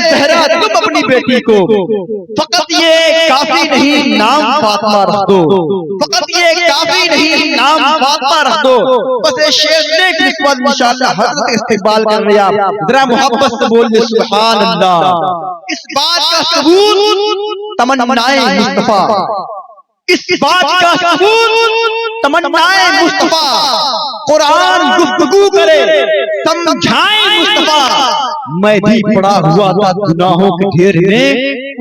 زہرا تم اپنی بیٹی کو، فقط یہ کافی نہیں نام فاطمہ رکھ دو، فقط یہ کافی نہیں نام فاطمہ رکھ دو۔ بس یہ شعر دیکھ کے بعد انشاءاللہ حضرت استقبال کر رہے آپ ذرا محبت سے بول دے سبحان اللہ۔ اس بات کا ثبوت تمنائے مصطفیٰ، اس بات کا ثبوت تمنائے مصطفیٰ، قرآن گفتگو کرے سمجھائیں مصطفیٰ۔ میں بھی پڑا ہوا تھا گناہوں کے ڈھیر میں،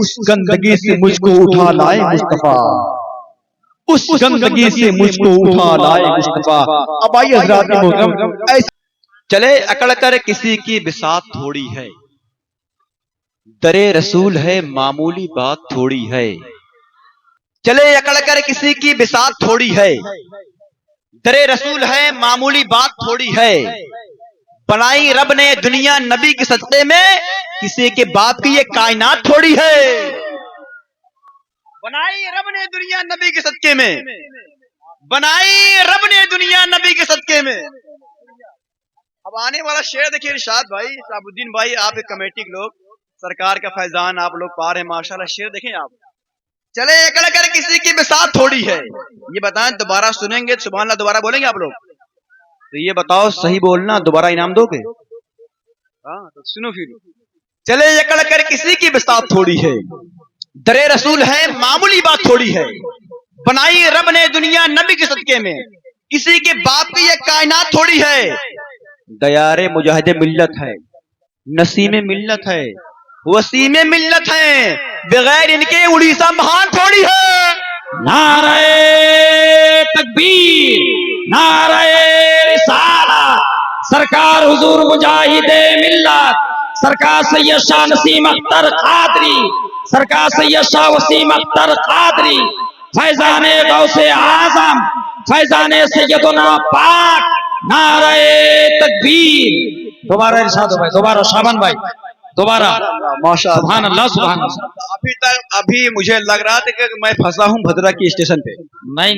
اس گندگی سے مجھ کو اٹھا لائے مصطفیٰ، اس گندگی سے مجھ کو اٹھا لائے مصطفیٰ۔ اب آئیے حضرات محترم، چلے اکڑ کر کسی کی بساط تھوڑی ہے، درے رسول ہے معمولی بات تھوڑی ہے۔ چلے اکڑ کر کسی کی بساط تھوڑی ہے، درے رسول ہے معمولی بات تھوڑی ہے۔ بنائی رب نے دنیا نبی کے صدقے میں، کسی کے باپ کی یہ کائنات تھوڑی ہے۔ بنائی رب نے دنیا نبی کے صدقے میں، بنائی رب نے دنیا نبی کے صدقے میں۔ اب آنے والا شعر دیکھیے ارشاد بھائی، شہاب الدین بھائی، آپ ایک کمیٹی کے لوگ، سرکار کا فیضان آپ لوگ پا رہے ہیں ماشاءاللہ، شعر دیکھیں آپ۔ چلے اکڑ کر کسی کی بساط تھوڑی ہے، یہ بتائیں دوبارہ سنیں گے سبحان اللہ دوبارہ بولیں گے آپ لوگ؟ تو یہ بتاؤ صحیح بولنا، دوبارہ انعام دو گے؟ ہاں تو سنو پھر۔ چلے اکڑ کر کسی کی بساط تھوڑی ہے، درے رسول ہے معمولی بات تھوڑی ہے۔ بنائی رب نے دنیا نبی کے صدقے میں، کسی کے باپ کی یہ کائنات تھوڑی ہے۔ دیار مجاہد ملت ہے، نسیم ملت ہے، وسیم ملت ہے، بغیر ان کے اڑیسہ مہان تھوڑی ہے۔ نعرہ تکبیر، نعرہ رسالت، سرکار حضور مجاہد ملت، سرکار سید شاہ نسیم اختر قادری، سرکار سید شاہ وسیم اختر قادری، فیضان غوث اعظم، فیضان سیدنا پاک، نعرہ تکبیر۔ دوبارہ ارشاد ہو بھائی، دوبارہ شابان بھائی، دوبارہ سبحان اللہ سبحان اللہ۔ ابھی مجھے لگ رہا تھا کہ میں پھنسا ہوں بھدرا کی اسٹیشن پہ، نہیں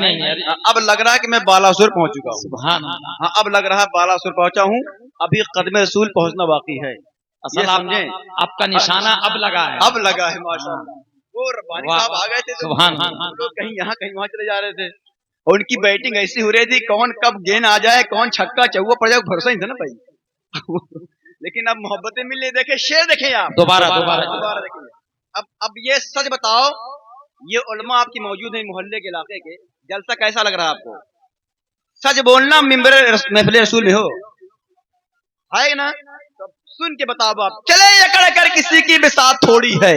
اب لگ رہا ہے کہ میں بالاسور پہنچ چکا ہوں۔ سبحان اللہ۔ ہاں اب لگ رہا ہے بالاسور پہنچا ہوں، ابھی قدم رسول پہنچنا باقی ہے۔ اصل آپ کا نشانہ اب لگا ہے، اب لگا ہے ماشاءاللہ۔ وہ ربانی صاحب آ گئے تھے، سبحان اللہ، کہیں یہاں کہیں وہاں چلے جا رہے تھے، اور ان کی بیٹنگ ایسی ہو رہی تھی کون کب گیند آ جائے، کون چھکا چوکا پڑ جائے، بھروسہ نہیں تھا نا بھائی۔ لیکن اب محبتیں مل رہی، دیکھیں شعر دیکھیں آپ، دوبارہ دیکھیں۔ اب یہ سچ بتاؤ، یہ علماء آپ کی موجود ہیں محلے کے علاقے کے، جلسہ کیسا لگ رہا ہے آپ کو؟ سچ بولنا، ممبر محفل رسول میں ہو ہے نا؟ سن کے بتاؤ آپ۔ چلے اکڑ کر کسی کی بساط تھوڑی ہے،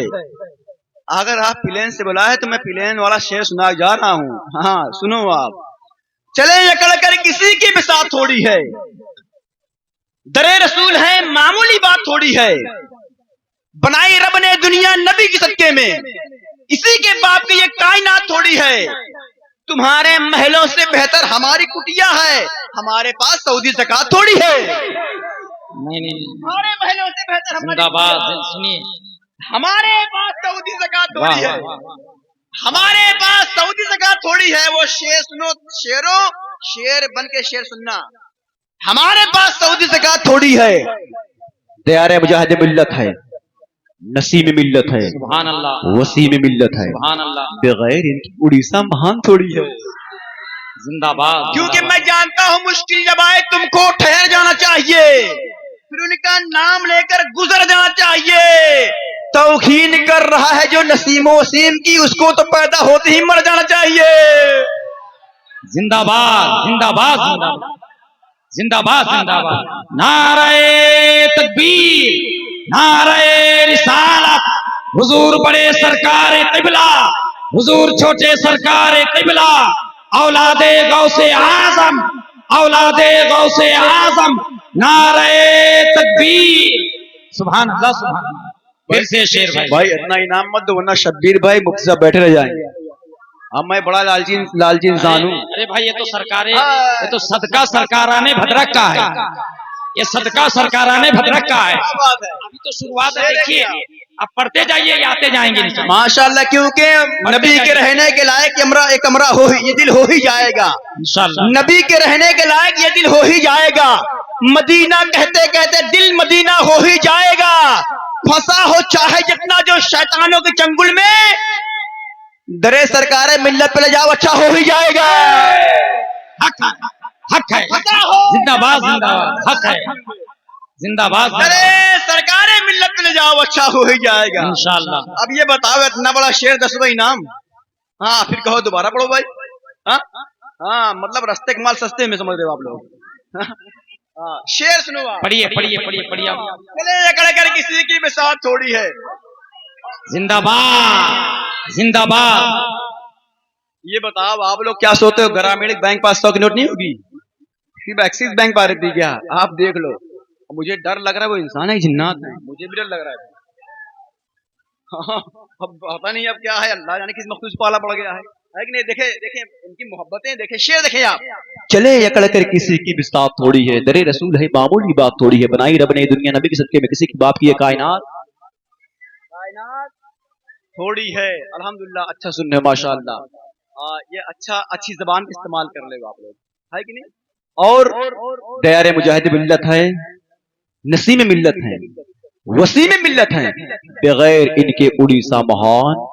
اگر آپ پلین سے بلا ہے تو میں پلین والا شعر سنا جا رہا ہوں، ہاں سنو آپ۔ چلے اکڑ کر کسی کی بساط تھوڑی ہے، درے رسول ہے معمولی بات تھوڑی ہے۔ بنائی رب نے دنیا نبی کے صدقے میں، اسی کے باپ کی یہ کائنات تھوڑی ہے۔ تمہارے محلوں سے بہتر ہماری کٹیا ہے، ہمارے پاس سعودی زکات تھوڑی ہے۔ ہمارے محلوں سے بہتر ہماری، ہمارے پاس سعودی زکات تھوڑی ہے، ہمارے پاس سعودی زکات تھوڑی ہے۔ وہ شعر سنو، شعروں شعر بن کے شعر سننا، ہمارے پاس سعودی زکات تھوڑی ہے۔ دیار مجاہد ملت ہے، نسیم ملت ہے، سبحان اللہ، وسیم ملت ہے، سبحان اللہ، بغیر ان کی اڑیسہ مہان تھوڑی ہے۔ زندہ باد۔ کیونکہ میں جانتا ہوں مشکل جب آئے تم کو ٹھہر جانا چاہیے، پھر ان کا نام لے کر گزر جانا چاہیے۔ توہین کر رہا ہے جو نسیم و وسیم کی، اس کو تو پیدا ہوتے ہی مر جانا چاہیے۔ زندہ باد، زندہ باد، زندہ باد، زندہ باد۔ نعرہ تکبیر، نعرہ رسالت، حضور بڑے سرکار قبلہ، حضور چھوٹے سرکار قبلہ، اولاد غوث اعظم، اولاد غوث اعظم، نعرہ تکبیر۔ سبحان اللہ، سبحان اللہ۔ پھر سے شیر بھائی اتنا انعام مت دو ورنہ شبیر بھائی مفتی صاحب بیٹھے رہ جائیں گے۔ اب میں بڑا لالچی انسان ہوں۔ ارے بھائی یہ تو سرکار، یہ تو صدقہ سرکارانے بھدرک کا ہے، یہ صدقہ سرکارانے بھدرک کا ہے۔ ابھی تو شروعات ہے، دیکھیے اب پڑھتے جائیے، آتے جائیں گے ماشاءاللہ، کیونکہ نبی کے رہنے کے لائق ایک کمرہ ہو ہی، یہ دل ہو ہی جائے گا انشاءاللہ۔ نبی کے رہنے کے لائق یہ دل ہو ہی جائے گا، مدینہ کہتے کہتے دل مدینہ ہو ہی جائے گا۔ پھنسا ہو چاہے جتنا جو شیطانوں کے چنگل میں، درے سرکار ملت پہ لے جاؤ اچھا ہو ہی جائے گا. حق ہے، حق ہے، زندہ باد زندہ باد، حق ہے، زندہ باد درے سرکار ملت پہ لے جاؤ اچھا ہو ہی جائے گا انشاءاللہ. اب یہ بتاؤ اتنا بڑا شعر 10واں انعام. ہاں پھر کہو دوبارہ پڑھو بھائی. ہاں مطلب رستے کے مال سستے میں سمجھ رہے ہو آپ لوگ. ہاں شعر سنو آپ. پڑھیے پڑھیے پڑھیے پڑھیے. چلے اکڑ کر کسی کی بساط تھوڑی ہے. زندہ باد زندہ باد. یہ بتاؤ آپ لوگ کیا سوتے ہو گرامین بینک پاس 100 کی نوٹ نہیں ہوگی؟ صرف ایکسس بینک پا رہی تھی کیا؟ آپ دیکھ لو. مجھے ڈر لگ رہا ہے وہ انسان ہے جنات ہے، مجھے بھی ڈر لگ رہا ہے. اب پتا نہیں اب کیا ہے، اللہ جانے کس مخصوص پالا پڑ گیا ہے کہ نہیں. دیکھیں دیکھیں ان کی محبتیں، دیکھیں شعر دیکھیں آپ. چلے اکڑ کر کسی کی بساط تھوڑی ہے، درے رسول ہے معمولی بات تھوڑی ہے، بنائی رب نے دنیا نبی کے صدقے میں کسی کی باپ کی ہے کائنات تھوڑی ہے. الحمدللہ اچھا سننے ماشاء اللہ. یہ اچھی زبان کا استعمال کر لے گا آپ لوگ، ہے کہ نہیں. اور دیار مجاہد ملت ہے، نسیم ملت ہے، وسیم ملت ہے، بغیر ان کے اڑیسہ مہان.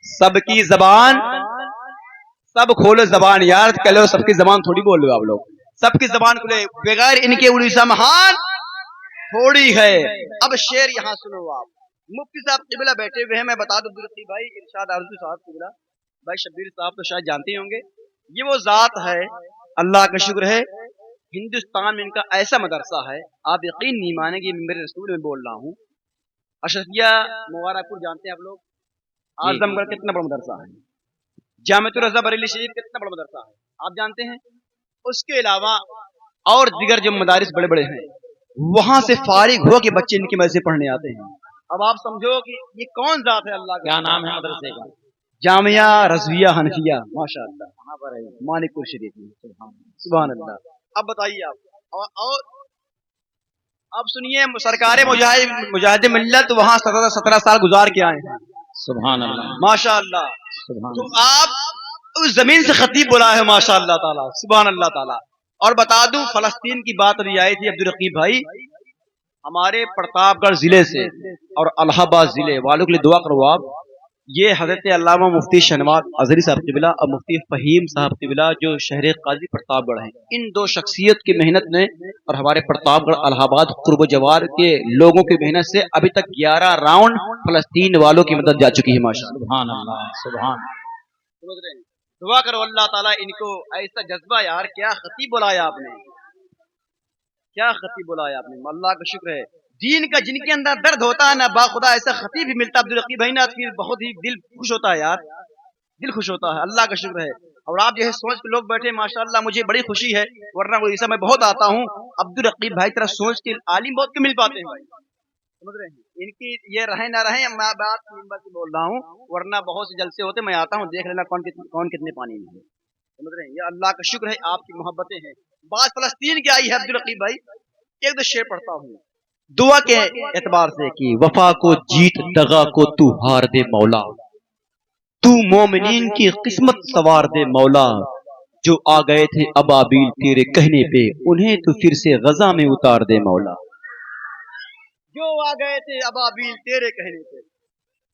سب کی زبان، سب کھولو زبان یار، کہو سب کی زبان تھوڑی بول رہے آپ لوگ. سب کی زبان کھولے، بغیر ان کے اڑیسہ مہان تھوڑی ہے. اب شعر یہاں سنو آپ. مفتی صاحب قبلہ بیٹھے ہوئے ہیں، میں بتا دوں عبداللطیف بھائی ارشاد آرزو صاحب قبلہ بھائی شبیر صاحب تو شاید جانتے ہی ہوں گے. یہ وہ ذات ہے، اللہ کا شکر ہے ہندوستان میں ان کا ایسا مدرسہ ہے آپ یقین نہیں مانیں گے. میرے رسول میں بول رہا ہوں. اشرفیہ مبارک پور جانتے ہیں آپ لوگ؟ اعظم گڑھ کتنا بڑا مدرسہ ہے. جامعۃ الرضا بریلی شریف کتنا بڑا مدرسہ ہے آپ جانتے ہیں. اس کے علاوہ اور دیگر جو مدارس بڑے بڑے ہیں وہاں سے فارغ ہو کے بچے ان کی مدرسے پڑھنے آتے ہیں. اب آپ سمجھو کہ یہ کون ذات ہے اللہ کا. کیا نام ہے مدرسے کا؟ جامعہ رضویہ حنفیہ ماشاء اللہ، وہاں پر ہے مالک پور شریف میں. سبحان اللہ. اب بتائیے آپ اور اب سنیے سرکار مجاہد ملت وہاں 17 سال گزار کے آئے ہیں. سبحان اللہ ماشاء اللہ. سبحان تو اللہ. آپ اس زمین سے خطیب بولا ہے ماشاء اللہ تعالیٰ. سبحان اللہ تعالیٰ. اور بتا دوں فلسطین کی بات ابھی آئی تھی عبدالرقیب بھائی، ہمارے پرتاپ گڑھ ضلع سے اور الہ آباد ضلع والوں کے لیے دعا کرو آپ. یہ حضرت علامہ مفتی شہنواز اظہری صاحب قبلہ اور مفتی فہیم صاحب قبلہ جو شہر قاضی پرتاپ گڑھ ہیں، ان دو شخصیت کی محنت نے اور ہمارے پرتاپ گڑھ الہ آباد قرب و جوار کے لوگوں کی محنت سے ابھی تک 11 راؤنڈ فلسطین والوں کی مدد جا چکی ہے ماشاء اللہ. سبحان اللہ. سبحان. دعا کرو اللہ تعالیٰ ان کو ایسا جذبہ. یار کیا خطیب بلایا آپ نے، کیا خطیب بلایا آپ نے. اللہ کا شکر ہے دین کا جن کے اندر درد ہوتا ہے نا باخدا ایسا خطیب بھی ملتا عبدالرقیب بھائی نا، پھر بہت ہی دل خوش ہوتا ہے یار، دل خوش ہوتا ہے. اللہ کا شکر ہے. اور آپ جو ہے سوچ کے لوگ بیٹھے ماشاءاللہ مجھے بڑی خوشی ہے، ورنہ وہ ایسا میں بہت آتا ہوں عبدالرقیب بھائی طرح سوچ کے عالم بہت کے مل پاتے ہیں بھائی. سمجھ رہے ہیں ان کی یہ رہیں نہ رہیں، میں بات بول رہا ہوں، ورنہ بہت سے جلسے ہوتے میں آتا ہوں دیکھ لینا کون کتنے پانی میں ہے. سمجھ رہے ہیں یہ اللہ کا شکر ہے آپ کی محبتیں ہیں. بات فلسطین کی آئی ہے عبدالرقیب بھائی. ایک دو شعر پڑھتا ہوں دعا کے اعتبار سے کہ وفا کو جیت دغا کو تو ہار دے مولا، تو مومنین کی قسمت سوار دے مولا، جو آ گئے تھے ابابیل تیرے کہنے پہ انہیں تو پھر سے غزہ میں اتار دے مولا. جو آ گئے تھے ابابیل تیرے کہنے پہ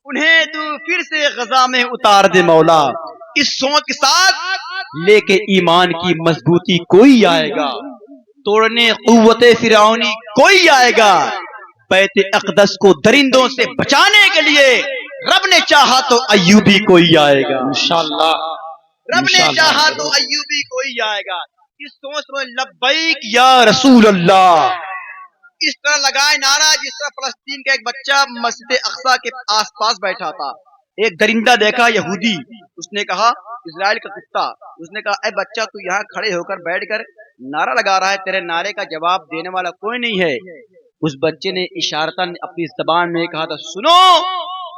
انہیں تو پھر سے غزہ میں اتار دے مولا. اس سوچ کے ساتھ لے کے ایمان کی مضبوطی کوئی آئے گا، توڑنے قوت فرعونی کوئی آئے گا، بیت اقدس کو درندوں سے بچانے کے لیے رب نے چاہا تو ایوبی کوئی آئے گا. انشاءاللہ رب نے چاہا تو ایوبی کوئی آئے گا. اس سوچ میں لبیک یا رسول اللہ اس طرح لگائے نعرہ جس طرح فلسطین کا ایک بچہ مسجد اقصی کے آس پاس بیٹھا تھا. ایک درندہ دیکھا یہودی، اس نے کہا اسرائیل کا کتا، اس نے کہا اے بچہ تو یہاں کھڑے ہو کر بیٹھ کر نعرہ لگا رہا ہے، تیرے نعرے کا جواب دینے والا کوئی نہیں ہے. اس بچے نے اشارتاً اپنی زبان میں کہا تھا سنو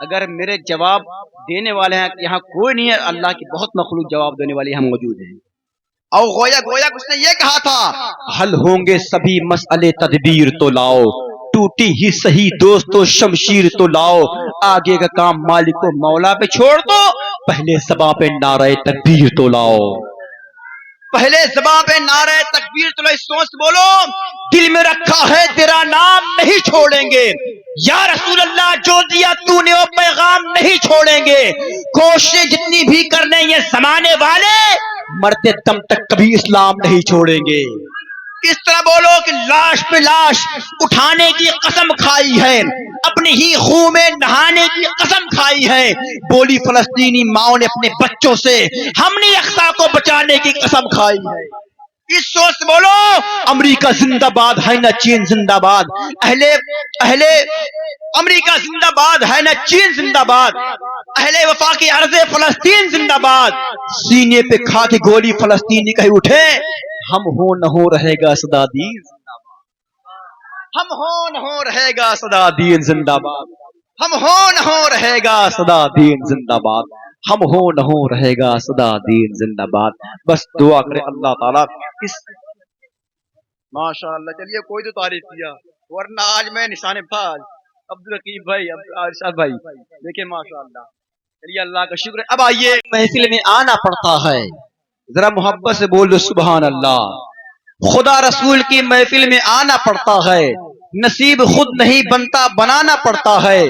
اگر میرے جواب دینے والے ہیں یہاں کوئی نہیں ہے، اللہ کی بہت مخلوق جواب دینے والی یہاں موجود ہیں. اور گویا اس نے یہ کہا تھا حل ہوں گے سبھی مسئلے تدبیر تو لاؤ، ٹوٹی ہی صحیح دوستو شمشیر تو لاؤ، آگے کا کام مالک و مولا پہ چھوڑ دو، پہلے سبا پہ نعرہ تکبیر تو لاؤ. پہلے زباں پہ نعرہ تکبیر تو سوچ بولو، دل میں رکھا ہے تیرا نام نہیں چھوڑیں گے، یا رسول اللہ جو دیا تو نے وہ پیغام نہیں چھوڑیں گے، کوشش جتنی بھی کر لیں یہ زمانے والے، مرتے دم تک کبھی اسلام نہیں چھوڑیں گے۔ اس طرح بولو کہ لاش پہ لاش اٹھانے کی قسم کھائی ہے، اپنی ہی خون میں نہانے کی قسم کھائی ہے، بولی فلسطینی ماؤں نے اپنے بچوں سے ہم نے اقصی کو بچانے کی قسم کھائی ہے۔ اس سوچ سے بولو، امریکہ زندہ باد ہے نہ چین زندہ باد، اہل امریکہ زندہ باد ہے نہ چین زندہ باد، اہل وفا کی عرض فلسطین زندہ باد، سینے پہ کھا کے گولی فلسطینی کہیں اٹھے، ہم ہو نہ ہو رہے گا صدا دین زندہ باد، ہم ہو نہ ہو رہے گا صدا دین زندہ باد، ہم ہو نہ ہو رہے گا صدا دین زندہ باد، ہم ہو نہ ہو رہے گا صدا دین زندہ باد۔ بس دعا کرے اللہ تعالیٰ اس ماشاء اللہ۔ چلیے کوئی تو تعریف کیا، ورنہ آج میں نشان باز عبدالرقیب بھائی، ارشاد بھائی، دیکھیں ماشاء اللہ۔ چلیے اللہ کا شکر ہے۔ اب آئیے، محفل میں آنا پڑتا ہے، ذرا محبت سے بول دو سبحان اللہ۔ خدا رسول کی محفل میں آنا پڑتا ہے، نصیب خود نہیں بنتا بنانا پڑتا ہے،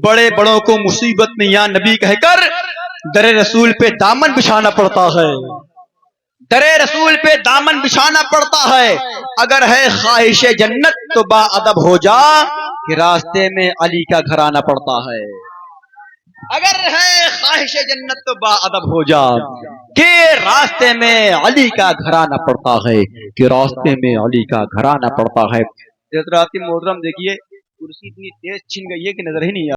بڑے بڑوں کو مصیبت میں یا نبی کہہ کر در رسول پہ دامن بچھانا پڑتا ہے، در رسول پہ دامن بچھانا پڑتا ہے۔ اگر ہے خواہش جنت تو با ادب ہو جا کہ راستے میں علی کا گھر آنا پڑتا ہے، اگر ہے خواہش جنت تو با ادب ہو جا کہ راستے میں علی کا گھر آنا پڑتا ہے، کہ راستے میں علی کا گھر آنا پڑتا ہے۔ حضرات محترم دیکھیے، کرسی اتنی تیز چھن گئی ہے کہ نظر ہی نہیں آ